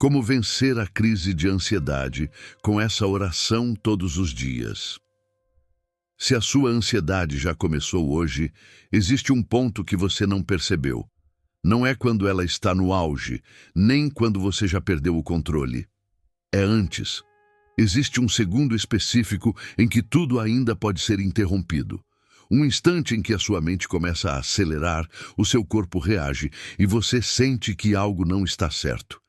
Como vencer a crise de ansiedade com essa oração todos os dias? Se a sua ansiedade já começou hoje, existe um ponto que você não percebeu. Não é quando ela está no auge, nem quando você já perdeu o controle. É antes. Existe um segundo específico em que tudo ainda pode ser interrompido. Um instante em que a sua mente começa a acelerar, o seu corpo reage e você sente que algo não está certo.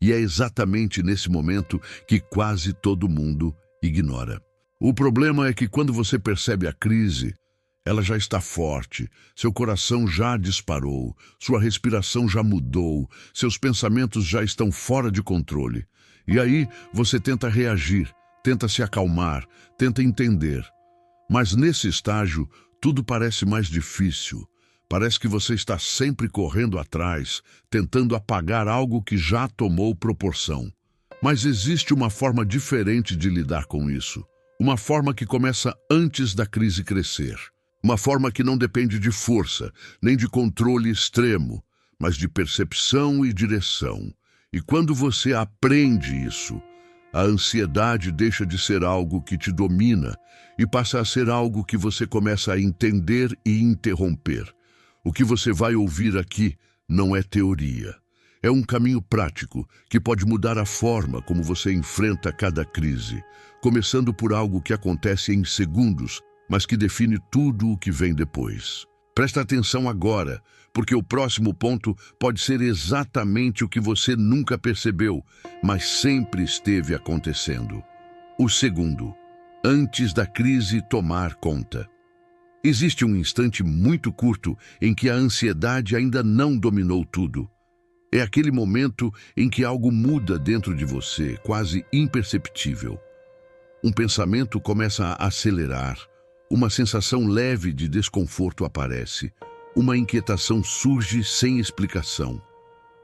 E é exatamente nesse momento que quase todo mundo ignora. O problema é que quando você percebe a crise, ela já está forte, seu coração já disparou, sua respiração já mudou, seus pensamentos já estão fora de controle. E aí você tenta reagir, tenta se acalmar, tenta entender. Mas nesse estágio, tudo parece mais difícil. Parece que você está sempre correndo atrás, tentando apagar algo que já tomou proporção. Mas existe uma forma diferente de lidar com isso. Uma forma que começa antes da crise crescer. Uma forma que não depende de força, nem de controle extremo, mas de percepção e direção. E quando você aprende isso, a ansiedade deixa de ser algo que te domina e passa a ser algo que você começa a entender e interromper. O que você vai ouvir aqui não é teoria. É um caminho prático que pode mudar a forma como você enfrenta cada crise, começando por algo que acontece em segundos, mas que define tudo o que vem depois. Presta atenção agora, porque o próximo ponto pode ser exatamente o que você nunca percebeu, mas sempre esteve acontecendo. O segundo, antes da crise tomar conta. Existe um instante muito curto em que a ansiedade ainda não dominou tudo. É aquele momento em que algo muda dentro de você, quase imperceptível. Um pensamento começa a acelerar, uma sensação leve de desconforto aparece, uma inquietação surge sem explicação.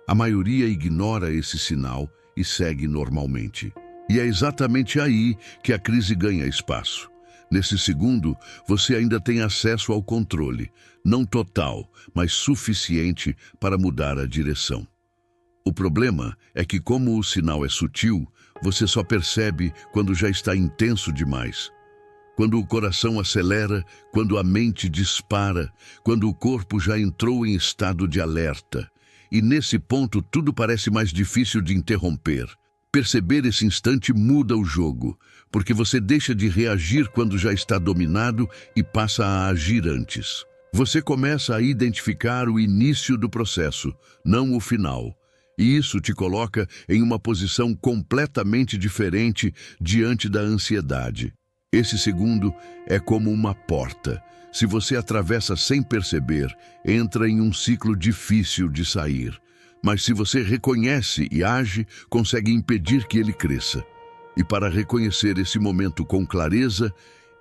A maioria ignora esse sinal e segue normalmente. E é exatamente aí que a crise ganha espaço. Nesse segundo, você ainda tem acesso ao controle, não total, mas suficiente para mudar a direção. O problema é que, como o sinal é sutil, você só percebe quando já está intenso demais. Quando o coração acelera, quando a mente dispara, quando o corpo já entrou em estado de alerta. E nesse ponto tudo parece mais difícil de interromper. Perceber esse instante muda o jogo, porque você deixa de reagir quando já está dominado e passa a agir antes. Você começa a identificar o início do processo, não o final. E isso te coloca em uma posição completamente diferente diante da ansiedade. Esse segundo é como uma porta. Se você atravessa sem perceber, entra em um ciclo difícil de sair. Mas se você reconhece e age, consegue impedir que ele cresça. E para reconhecer esse momento com clareza,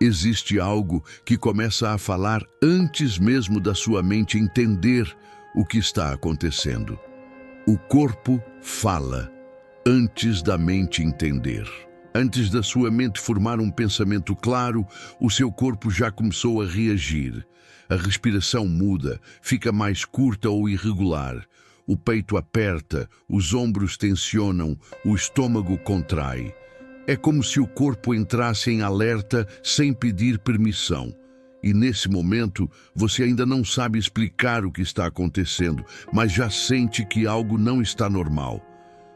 existe algo que começa a falar antes mesmo da sua mente entender o que está acontecendo. O corpo fala antes da mente entender. Antes da sua mente formar um pensamento claro, o seu corpo já começou a reagir. A respiração muda, fica mais curta ou irregular. O peito aperta, os ombros tensionam, o estômago contrai. É como se o corpo entrasse em alerta sem pedir permissão. E nesse momento, você ainda não sabe explicar o que está acontecendo, mas já sente que algo não está normal.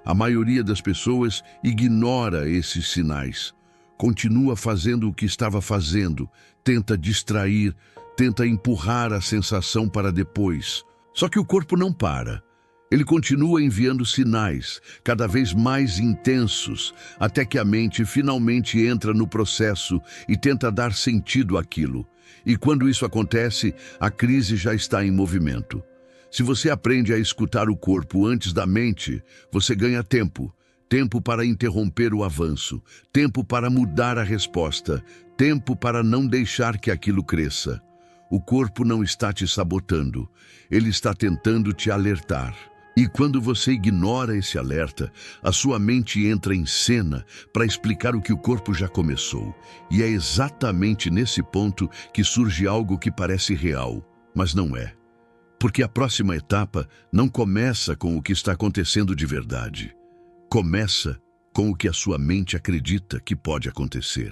A maioria das pessoas ignora esses sinais. Continua fazendo o que estava fazendo, tenta distrair, tenta empurrar a sensação para depois. Só que o corpo não para. Ele continua enviando sinais, cada vez mais intensos, até que a mente finalmente entra no processo e tenta dar sentido àquilo. E quando isso acontece, a crise já está em movimento. Se você aprende a escutar o corpo antes da mente, você ganha tempo. Tempo para interromper o avanço, tempo para mudar a resposta, tempo para não deixar que aquilo cresça. O corpo não está te sabotando, ele está tentando te alertar. E quando você ignora esse alerta, a sua mente entra em cena para explicar o que o corpo já começou. E é exatamente nesse ponto que surge algo que parece real, mas não é. Porque a próxima etapa não começa com o que está acontecendo de verdade. Começa com o que a sua mente acredita que pode acontecer.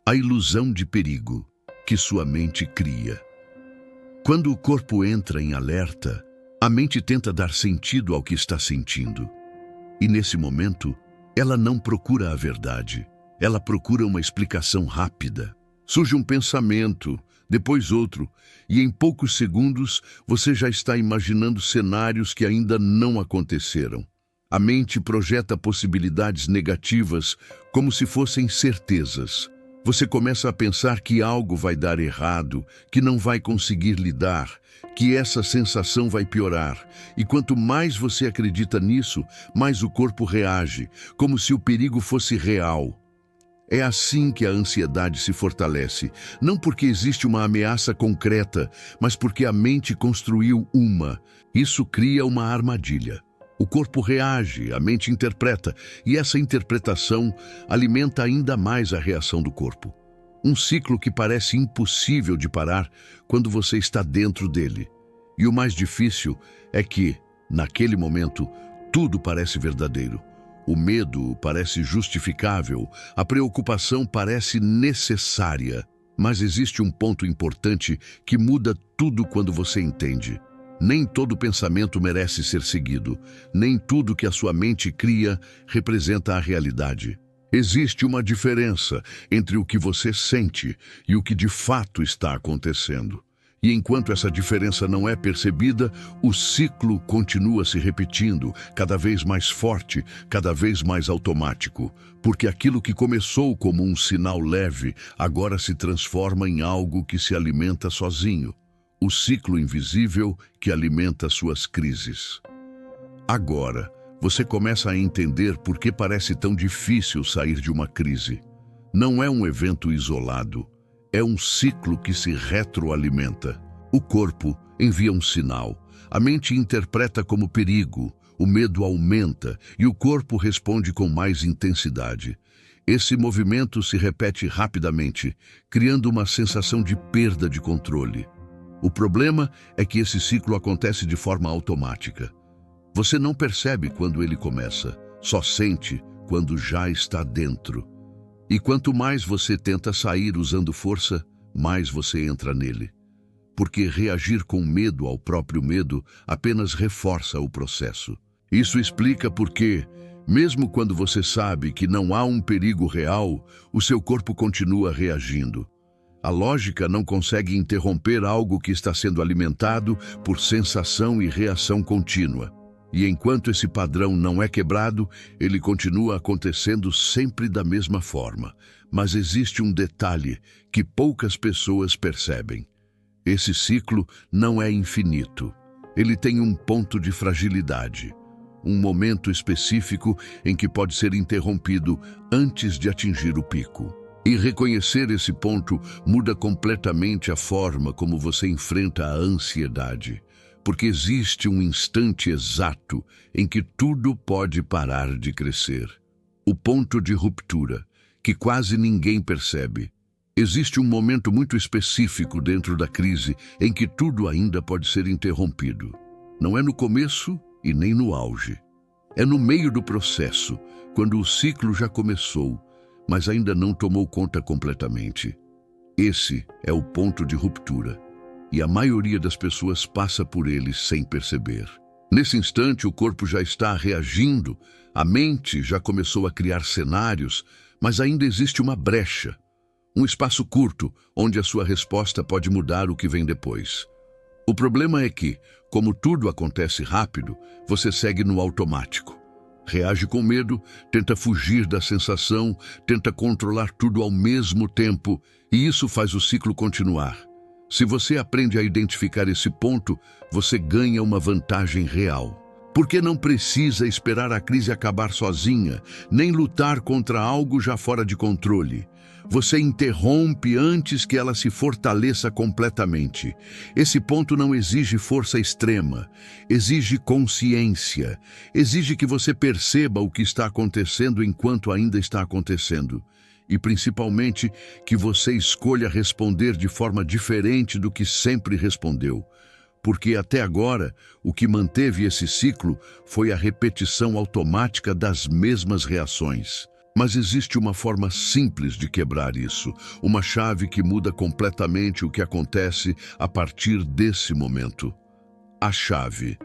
A ilusão de perigo que sua mente cria. Quando o corpo entra em alerta, a mente tenta dar sentido ao que está sentindo. E nesse momento, ela não procura a verdade. Ela procura uma explicação rápida. Surge um pensamento, depois outro, e em poucos segundos você já está imaginando cenários que ainda não aconteceram. A mente projeta possibilidades negativas como se fossem certezas. Você começa a pensar que algo vai dar errado, que não vai conseguir lidar, que essa sensação vai piorar. E quanto mais você acredita nisso, mais o corpo reage, como se o perigo fosse real. É assim que a ansiedade se fortalece, não porque existe uma ameaça concreta, mas porque a mente construiu uma. Isso cria uma armadilha. O corpo reage, a mente interpreta, e essa interpretação alimenta ainda mais a reação do corpo. Um ciclo que parece impossível de parar quando você está dentro dele. E o mais difícil é que, naquele momento, tudo parece verdadeiro. O medo parece justificável, a preocupação parece necessária. Mas existe um ponto importante que muda tudo quando você entende. Nem todo pensamento merece ser seguido. Nem tudo que a sua mente cria representa a realidade. Existe uma diferença entre o que você sente e o que de fato está acontecendo. E enquanto essa diferença não é percebida, o ciclo continua se repetindo, cada vez mais forte, cada vez mais automático. Porque aquilo que começou como um sinal leve, agora se transforma em algo que se alimenta sozinho. O ciclo invisível que alimenta suas crises. Agora, você começa a entender por que parece tão difícil sair de uma crise. Não é um evento isolado, é um ciclo que se retroalimenta. O corpo envia um sinal, a mente interpreta como perigo, o medo aumenta e o corpo responde com mais intensidade. Esse movimento se repete rapidamente, criando uma sensação de perda de controle. O problema é que esse ciclo acontece de forma automática. Você não percebe quando ele começa, só sente quando já está dentro. E quanto mais você tenta sair usando força, mais você entra nele. Porque reagir com medo ao próprio medo apenas reforça o processo. Isso explica por que, mesmo quando você sabe que não há um perigo real, o seu corpo continua reagindo. A lógica não consegue interromper algo que está sendo alimentado por sensação e reação contínua. E enquanto esse padrão não é quebrado, ele continua acontecendo sempre da mesma forma. Mas existe um detalhe que poucas pessoas percebem. Esse ciclo não é infinito. Ele tem um ponto de fragilidade. Um momento específico em que pode ser interrompido antes de atingir o pico. E reconhecer esse ponto muda completamente a forma como você enfrenta a ansiedade. Porque existe um instante exato em que tudo pode parar de crescer. O ponto de ruptura, que quase ninguém percebe. Existe um momento muito específico dentro da crise em que tudo ainda pode ser interrompido. Não é no começo e nem no auge. É no meio do processo, quando o ciclo já começou, mas ainda não tomou conta completamente. Esse é o ponto de ruptura, e a maioria das pessoas passa por ele sem perceber. Nesse instante, o corpo já está reagindo, a mente já começou a criar cenários, mas ainda existe uma brecha, um espaço curto onde a sua resposta pode mudar o que vem depois. O problema é que, como tudo acontece rápido, você segue no automático. Reage com medo, tenta fugir da sensação, tenta controlar tudo ao mesmo tempo, e isso faz o ciclo continuar. Se você aprende a identificar esse ponto, você ganha uma vantagem real. Porque não precisa esperar a crise acabar sozinha, nem lutar contra algo já fora de controle. Você interrompe antes que ela se fortaleça completamente. Esse ponto não exige força extrema, exige consciência, exige que você perceba o que está acontecendo enquanto ainda está acontecendo. E principalmente que você escolha responder de forma diferente do que sempre respondeu. porque até agora o que manteve esse ciclo foi a repetição automática das mesmas reações. Mas existe uma forma simples de quebrar isso, uma chave que muda completamente o que acontece a partir desse momento. A chave,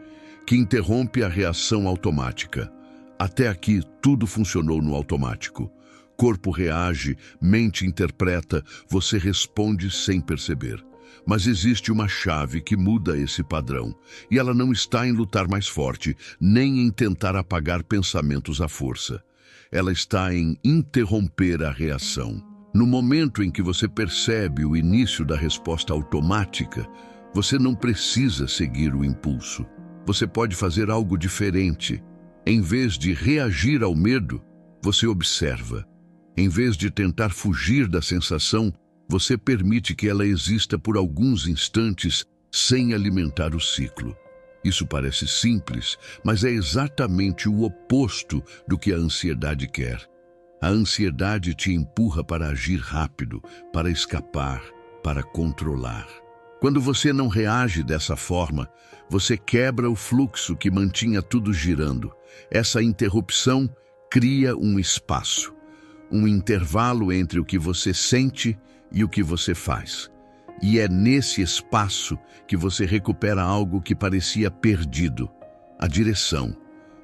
que interrompe a reação automática. Até aqui, tudo funcionou no automático. Corpo reage, mente interpreta, você responde sem perceber. Mas existe uma chave que muda esse padrão, e ela não está em lutar mais forte, nem em tentar apagar pensamentos à força. Ela está em interromper a reação. No momento em que você percebe o início da resposta automática, você não precisa seguir o impulso. Você pode fazer algo diferente. Em vez de reagir ao medo, você observa. Em vez de tentar fugir da sensação, você permite que ela exista por alguns instantes sem alimentar o ciclo. Isso parece simples, mas é exatamente o oposto do que a ansiedade quer. A ansiedade te empurra para agir rápido, para escapar, para controlar. Quando você não reage dessa forma, você quebra o fluxo que mantinha tudo girando. Essa interrupção cria um espaço, um intervalo entre o que você sente e o que você faz. E é nesse espaço que você recupera algo que parecia perdido, a direção.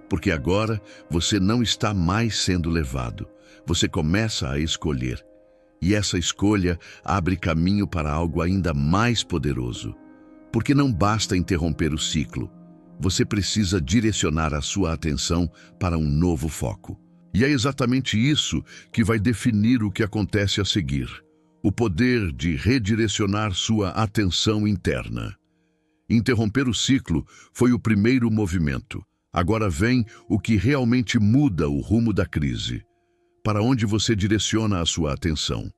Porque agora você não está mais sendo levado. Você começa a escolher. E essa escolha abre caminho para algo ainda mais poderoso. Porque não basta interromper o ciclo. Você precisa direcionar a sua atenção para um novo foco. E é exatamente isso que vai definir o que acontece a seguir. O poder de redirecionar sua atenção interna. Interromper o ciclo foi o primeiro movimento. Agora vem o que realmente muda o rumo da crise. Para onde você direciona a sua atenção?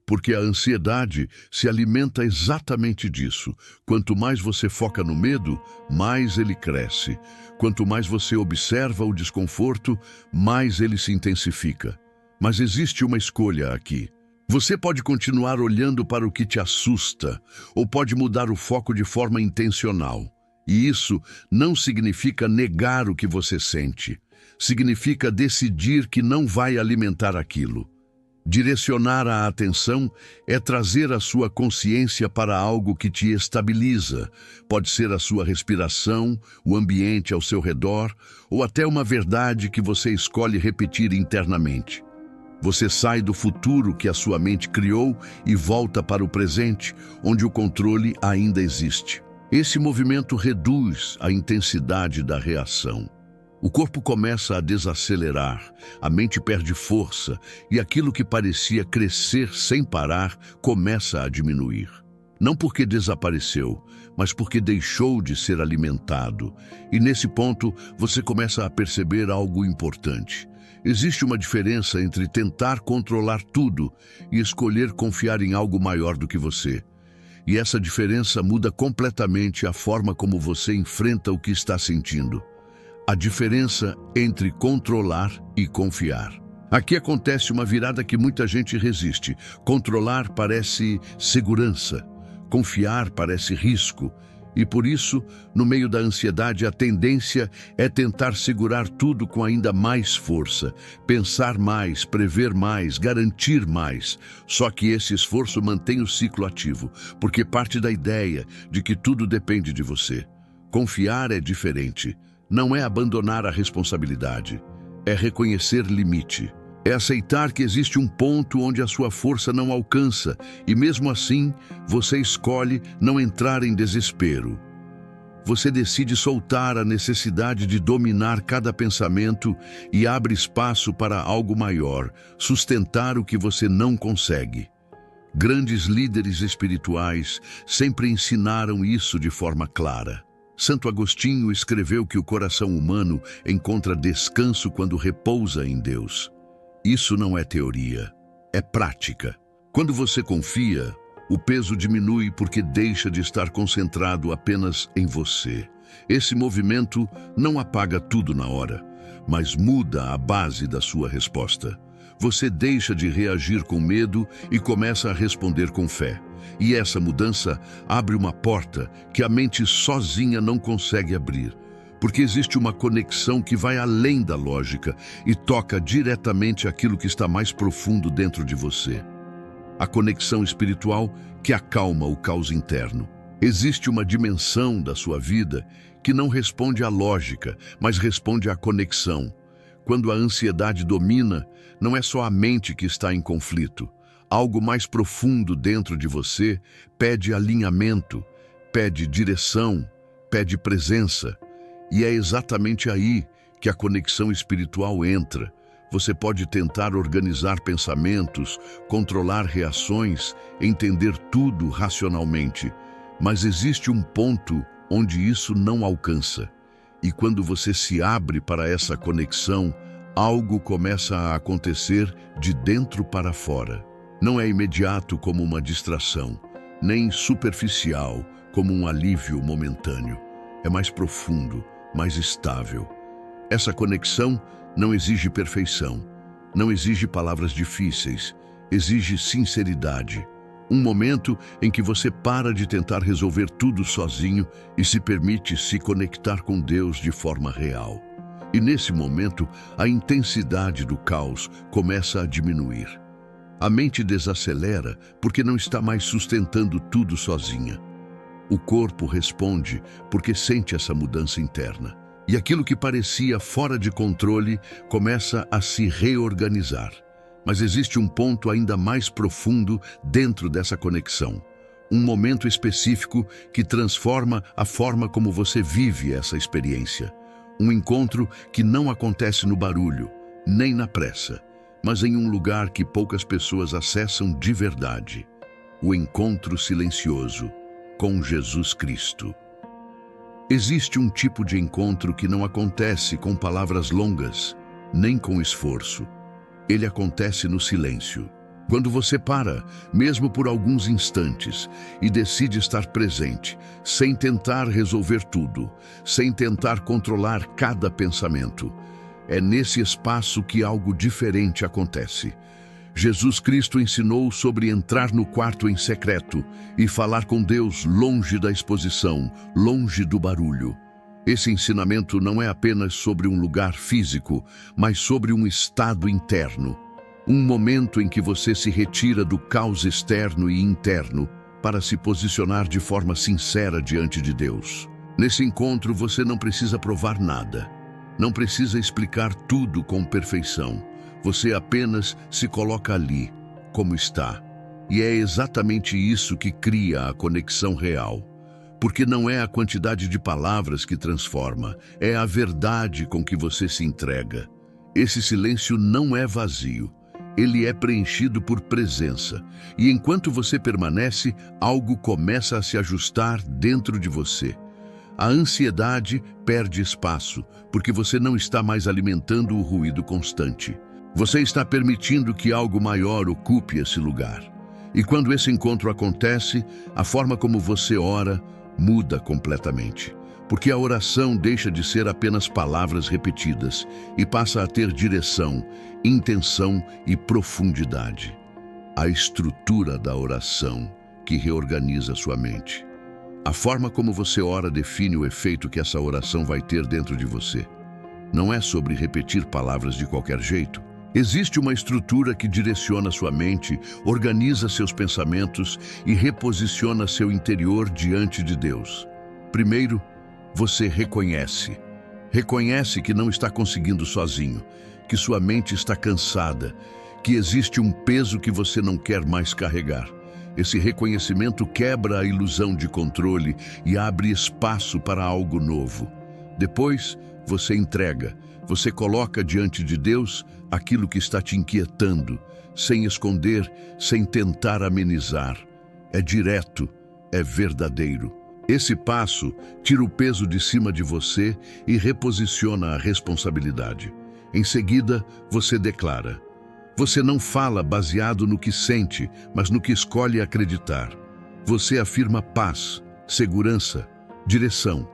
Porque a ansiedade se alimenta exatamente disso. Quanto mais você foca no medo, mais ele cresce. Quanto mais você observa o desconforto, mais ele se intensifica. Mas existe uma escolha aqui. Você pode continuar olhando para o que te assusta, ou pode mudar o foco de forma intencional. E isso não significa negar o que você sente. Significa decidir que não vai alimentar aquilo. Direcionar a atenção é trazer a sua consciência para algo que te estabiliza. Pode ser a sua respiração, o ambiente ao seu redor, ou até uma verdade que você escolhe repetir internamente. Você sai do futuro que a sua mente criou e volta para o presente, onde o controle ainda existe. Esse movimento reduz a intensidade da reação. O corpo começa a desacelerar, a mente perde força e aquilo que parecia crescer sem parar começa a diminuir. Não porque desapareceu, mas porque deixou de ser alimentado. E nesse ponto, você começa a perceber algo importante. Existe uma diferença entre tentar controlar tudo e escolher confiar em algo maior do que você. E essa diferença muda completamente a forma como você enfrenta o que está sentindo. A diferença entre controlar e confiar. Aqui acontece uma virada que muita gente resiste. Controlar parece segurança, confiar parece risco. E por isso, no meio da ansiedade, a tendência é tentar segurar tudo com ainda mais força, pensar mais, prever mais, garantir mais. Só que esse esforço mantém o ciclo ativo, porque parte da ideia de que tudo depende de você. Confiar é diferente. Não é abandonar a responsabilidade, é reconhecer limite. É aceitar que existe um ponto onde a sua força não alcança e mesmo assim você escolhe não entrar em desespero. Você decide soltar a necessidade de dominar cada pensamento e abre espaço para algo maior, sustentar o que você não consegue. Grandes líderes espirituais sempre ensinaram isso de forma clara. Santo Agostinho escreveu que o coração humano encontra descanso quando repousa em Deus. Isso não é teoria, é prática. Quando você confia, o peso diminui porque deixa de estar concentrado apenas em você. Esse movimento não apaga tudo na hora, mas muda a base da sua resposta. Você deixa de reagir com medo e começa a responder com fé. E essa mudança abre uma porta que a mente sozinha não consegue abrir, porque existe uma conexão que vai além da lógica e toca diretamente aquilo que está mais profundo dentro de você. A conexão espiritual que acalma o caos interno. Existe uma dimensão da sua vida que não responde à lógica, mas responde à conexão. Quando a ansiedade domina, não é só a mente que está em conflito. Algo mais profundo dentro de você pede alinhamento, pede direção, pede presença. E é exatamente aí que a conexão espiritual entra. Você pode tentar organizar pensamentos, controlar reações, entender tudo racionalmente, mas existe um ponto onde isso não alcança. E quando você se abre para essa conexão, algo começa a acontecer de dentro para fora. Não é imediato como uma distração, nem superficial como um alívio momentâneo. É mais profundo, mais estável. Essa conexão não exige perfeição, não exige palavras difíceis, exige sinceridade. Um momento em que você para de tentar resolver tudo sozinho e se permite se conectar com Deus de forma real. E nesse momento, a intensidade do caos começa a diminuir. A mente desacelera porque não está mais sustentando tudo sozinha. O corpo responde porque sente essa mudança interna. E aquilo que parecia fora de controle começa a se reorganizar. Mas existe um ponto ainda mais profundo dentro dessa conexão. Um momento específico que transforma a forma como você vive essa experiência. Um encontro que não acontece no barulho, nem na pressa, mas em um lugar que poucas pessoas acessam de verdade. O encontro silencioso com Jesus Cristo. Existe um tipo de encontro que não acontece com palavras longas, nem com esforço. Ele acontece no silêncio. Quando você para, mesmo por alguns instantes, e decide estar presente, sem tentar resolver tudo, sem tentar controlar cada pensamento, é nesse espaço que algo diferente acontece. Jesus Cristo ensinou sobre entrar no quarto em secreto e falar com Deus longe da exposição, longe do barulho. Esse ensinamento não é apenas sobre um lugar físico, mas sobre um estado interno. Um momento em que você se retira do caos externo e interno para se posicionar de forma sincera diante de Deus. Nesse encontro você não precisa provar nada. Não precisa explicar tudo com perfeição. Você apenas se coloca ali, como está. E é exatamente isso que cria a conexão real. Porque não é a quantidade de palavras que transforma, é a verdade com que você se entrega. Esse silêncio não é vazio, ele é preenchido por presença. E enquanto você permanece, algo começa a se ajustar dentro de você. A ansiedade perde espaço, porque você não está mais alimentando o ruído constante. Você está permitindo que algo maior ocupe esse lugar. E quando esse encontro acontece, a forma como você ora muda completamente, porque a oração deixa de ser apenas palavras repetidas e passa a ter direção, intenção e profundidade. A estrutura da oração que reorganiza sua mente. A forma como você ora define o efeito que essa oração vai ter dentro de você. Não é sobre repetir palavras de qualquer jeito. Existe uma estrutura que direciona sua mente, organiza seus pensamentos e reposiciona seu interior diante de Deus. Primeiro, você reconhece. Reconhece que não está conseguindo sozinho, que sua mente está cansada, que existe um peso que você não quer mais carregar. Esse reconhecimento quebra a ilusão de controle e abre espaço para algo novo. Depois, você entrega. Você coloca diante de Deus aquilo que está te inquietando, sem esconder, sem tentar amenizar. É direto, é verdadeiro. Esse passo tira o peso de cima de você e reposiciona a responsabilidade. Em seguida, você declara. Você não fala baseado no que sente, mas no que escolhe acreditar. Você afirma paz, segurança, direção.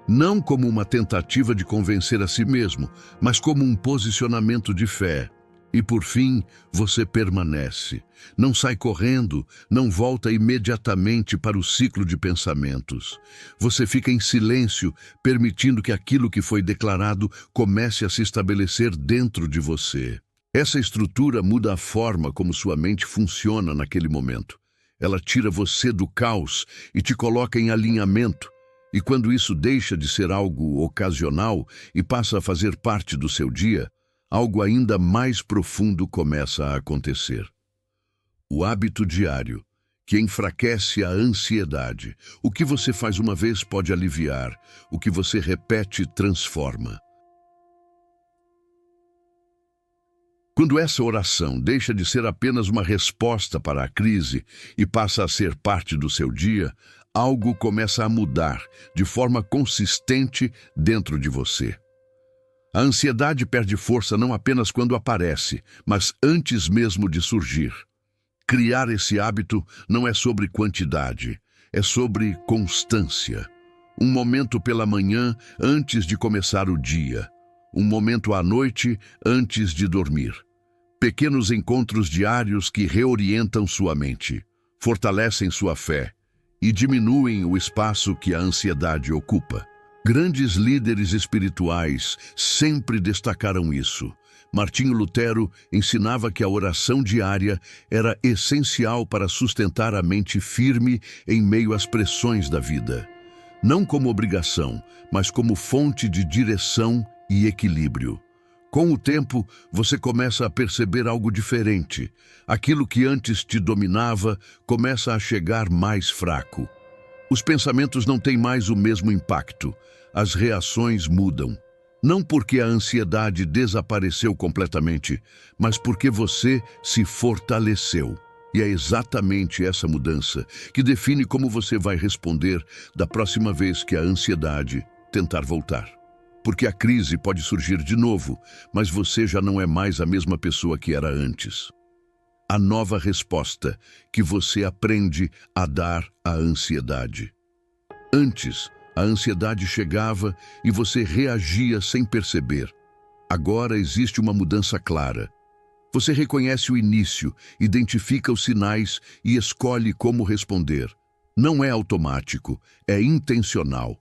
Não como uma tentativa de convencer a si mesmo, mas como um posicionamento de fé. E por fim, você permanece. Não sai correndo, não volta imediatamente para o ciclo de pensamentos. Você fica em silêncio, permitindo que aquilo que foi declarado comece a se estabelecer dentro de você. Essa estrutura muda a forma como sua mente funciona naquele momento. Ela tira você do caos e te coloca em alinhamento. E quando isso deixa de ser algo ocasional e passa a fazer parte do seu dia, algo ainda mais profundo começa a acontecer. O hábito diário, que enfraquece a ansiedade. O que você faz uma vez pode aliviar, o que você repete transforma. Quando essa oração deixa de ser apenas uma resposta para a crise e passa a ser parte do seu dia, algo começa a mudar de forma consistente dentro de você. A ansiedade perde força não apenas quando aparece, mas antes mesmo de surgir. Criar esse hábito não é sobre quantidade, é sobre constância. Um momento pela manhã antes de começar o dia. Um momento à noite antes de dormir. Pequenos encontros diários que reorientam sua mente, fortalecem sua fé e diminuem o espaço que a ansiedade ocupa. Grandes líderes espirituais sempre destacaram isso. Martinho Lutero ensinava que a oração diária era essencial para sustentar a mente firme em meio às pressões da vida. Não como obrigação, mas como fonte de direção e equilíbrio. Com o tempo, você começa a perceber algo diferente. Aquilo que antes te dominava começa a chegar mais fraco. Os pensamentos não têm mais o mesmo impacto. As reações mudam. Não porque a ansiedade desapareceu completamente, mas porque você se fortaleceu. E é exatamente essa mudança que define como você vai responder da próxima vez que a ansiedade tentar voltar. Porque a crise pode surgir de novo, mas você já não é mais a mesma pessoa que era antes. A nova resposta que você aprende a dar à ansiedade. Antes, a ansiedade chegava e você reagia sem perceber. Agora existe uma mudança clara. Você reconhece o início, identifica os sinais e escolhe como responder. Não é automático, é intencional.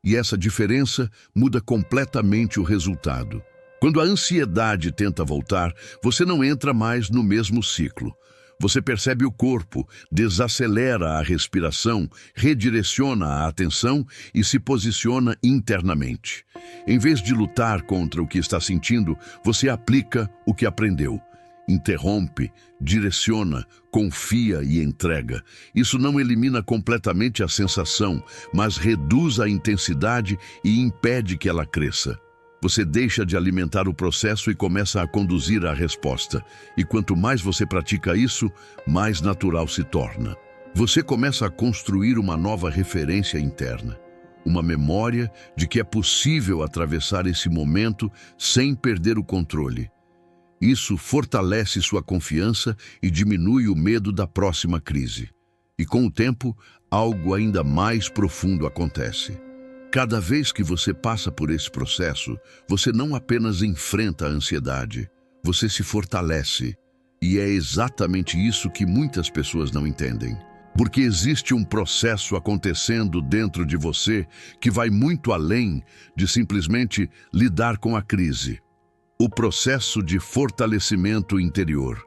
E essa diferença muda completamente o resultado. Quando a ansiedade tenta voltar, você não entra mais no mesmo ciclo. Você percebe o corpo, desacelera a respiração, redireciona a atenção e se posiciona internamente. Em vez de lutar contra o que está sentindo, você aplica o que aprendeu. Interrompe, direciona, confia e entrega. Isso não elimina completamente a sensação, mas reduz a intensidade e impede que ela cresça. Você deixa de alimentar o processo e começa a conduzir a resposta. E quanto mais você pratica isso, mais natural se torna. Você começa a construir uma nova referência interna. Uma memória de que é possível atravessar esse momento sem perder o controle. Isso fortalece sua confiança e diminui o medo da próxima crise. E com o tempo, algo ainda mais profundo acontece. Cada vez que você passa por esse processo, você não apenas enfrenta a ansiedade, você se fortalece. E é exatamente isso que muitas pessoas não entendem. Porque existe um processo acontecendo dentro de você que vai muito além de simplesmente lidar com a crise. O processo de fortalecimento interior,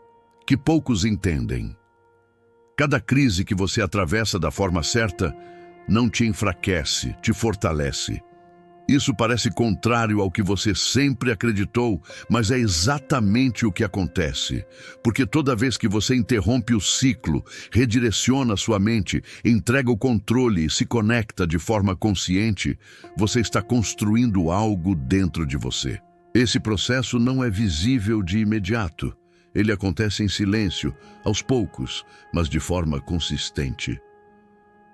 que poucos entendem. Cada crise que você atravessa da forma certa não te enfraquece, te fortalece. Isso parece contrário ao que você sempre acreditou, mas é exatamente o que acontece. Porque toda vez que você interrompe o ciclo, redireciona sua mente, entrega o controle e se conecta de forma consciente, você está construindo algo dentro de você. Esse processo não é visível de imediato. Ele acontece em silêncio, aos poucos, mas de forma consistente.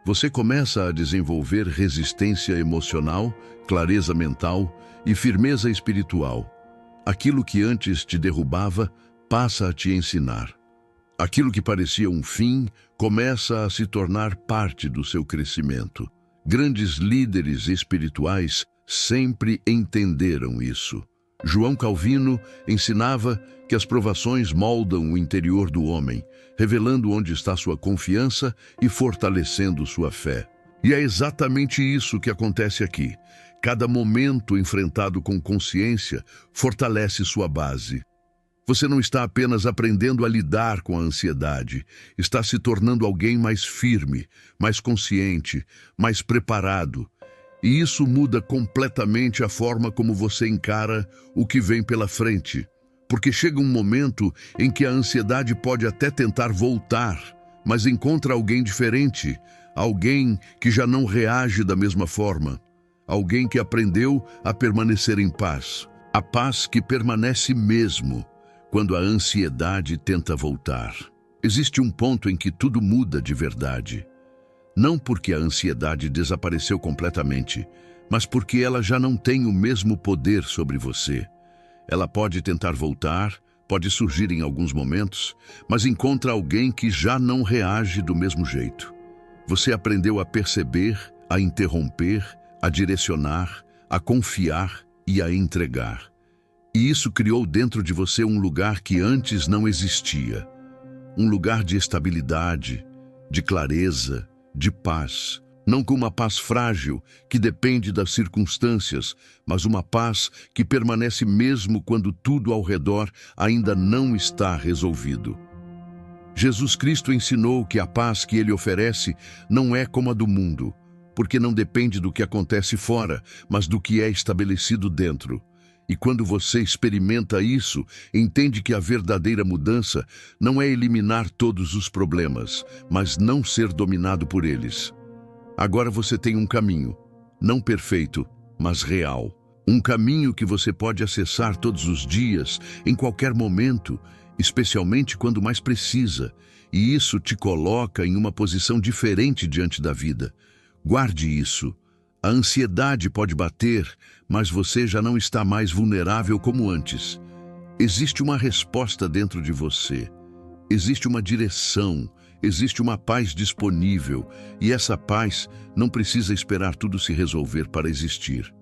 Você começa a desenvolver resistência emocional, clareza mental e firmeza espiritual. Aquilo que antes te derrubava passa a te ensinar. Aquilo que parecia um fim começa a se tornar parte do seu crescimento. Grandes líderes espirituais sempre entenderam isso. João Calvino ensinava que as provações moldam o interior do homem, revelando onde está sua confiança e fortalecendo sua fé. E é exatamente isso que acontece aqui. Cada momento enfrentado com consciência fortalece sua base. Você não está apenas aprendendo a lidar com a ansiedade, está se tornando alguém mais firme, mais consciente, mais preparado. E isso muda completamente a forma como você encara o que vem pela frente. Porque chega um momento em que a ansiedade pode até tentar voltar, mas encontra alguém diferente, alguém que já não reage da mesma forma, alguém que aprendeu a permanecer em paz, a paz que permanece mesmo quando a ansiedade tenta voltar. Existe um ponto em que tudo muda de verdade. Não porque a ansiedade desapareceu completamente, mas porque ela já não tem o mesmo poder sobre você. Ela pode tentar voltar, pode surgir em alguns momentos, mas encontra alguém que já não reage do mesmo jeito. Você aprendeu a perceber, a interromper, a direcionar, a confiar e a entregar. E isso criou dentro de você um lugar que antes não existia. Um lugar de estabilidade, de clareza, de paz. Não com uma paz frágil, que depende das circunstâncias, mas uma paz que permanece mesmo quando tudo ao redor ainda não está resolvido. Jesus Cristo ensinou que a paz que Ele oferece não é como a do mundo, porque não depende do que acontece fora, mas do que é estabelecido dentro. E quando você experimenta isso, entende que a verdadeira mudança não é eliminar todos os problemas, mas não ser dominado por eles. Agora você tem um caminho, não perfeito, mas real. Um caminho que você pode acessar todos os dias, em qualquer momento, especialmente quando mais precisa. E isso te coloca em uma posição diferente diante da vida. Guarde isso. A ansiedade pode bater, mas você já não está mais vulnerável como antes. Existe uma resposta dentro de você. Existe uma direção. Existe uma paz disponível. E essa paz não precisa esperar tudo se resolver para existir.